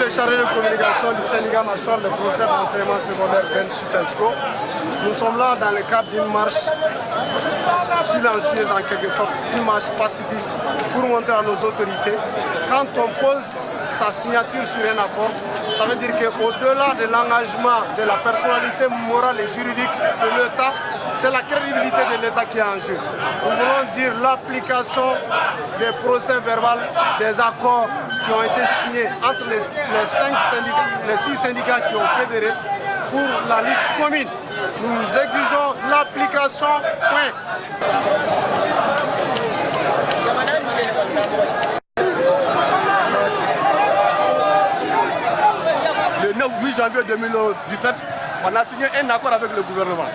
le chargé de communication du syndicat national des professeurs d'enseignement secondaire Ben Supesco. Nous sommes là dans le cadre d'une marche silencieuse en quelque sorte, une marche pacifiste pour montrer à nos autorités quand on pose sa signature sur un accord, ça veut dire qu'au-delà de l'engagement de la personnalité morale et juridique de l'État, c'est la crédibilité de l'État qui est en jeu. Nous voulons dire l'application des procès verbaux, des accords qui ont été signés entre les 6 syndicats qui ont fédéré pour la lutte commune. Nous exigeons l'application, point. Le 8 janvier 2017, on a signé un accord avec le gouvernement.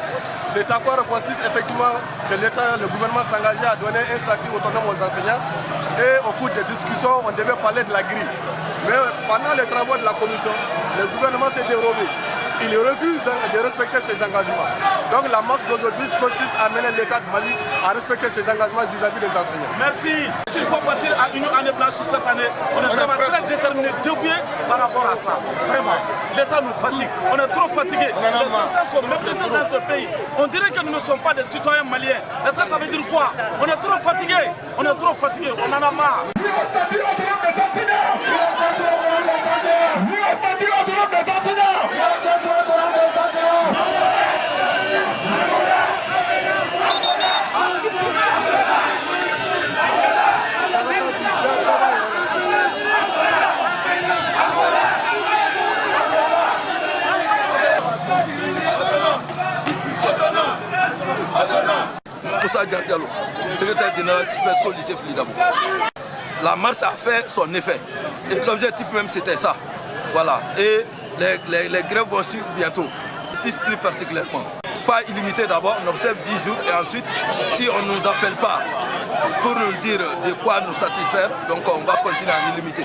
Cet accord consiste effectivement que l'État, le gouvernement s'engageait à donner un statut autonome aux enseignants et au cours des discussions, on devait parler de la grille. Mais pendant les travaux de la commission, le gouvernement s'est dérobé. Il refuse de respecter ses engagements. Donc la marche d'aujourd'hui consiste à amener l'État de Mali à respecter ses engagements vis-à-vis des enseignants. Merci. S'il faut partir à une année blanche cette année, on est vraiment très déterminés, dévoués par rapport à ça. Vraiment. L'État nous fatigue. On est trop fatigués. Les enseignants sont méprisés dans ce pays. On dirait que nous ne sommes pas des citoyens maliens. Et ça veut dire quoi? On est trop fatigués. On est trop fatigués. On en a marre. Moussa Diallo, secrétaire général Supesco lycée Filidabou. La marche a fait son effet. Et l'objectif même c'était ça. Voilà. Et les grèves vont suivre bientôt. Plus particulièrement. Pas illimité d'abord, on observe 10 jours et ensuite, si on ne nous appelle pas pour nous dire de quoi nous satisfaire, donc on va continuer à illimiter.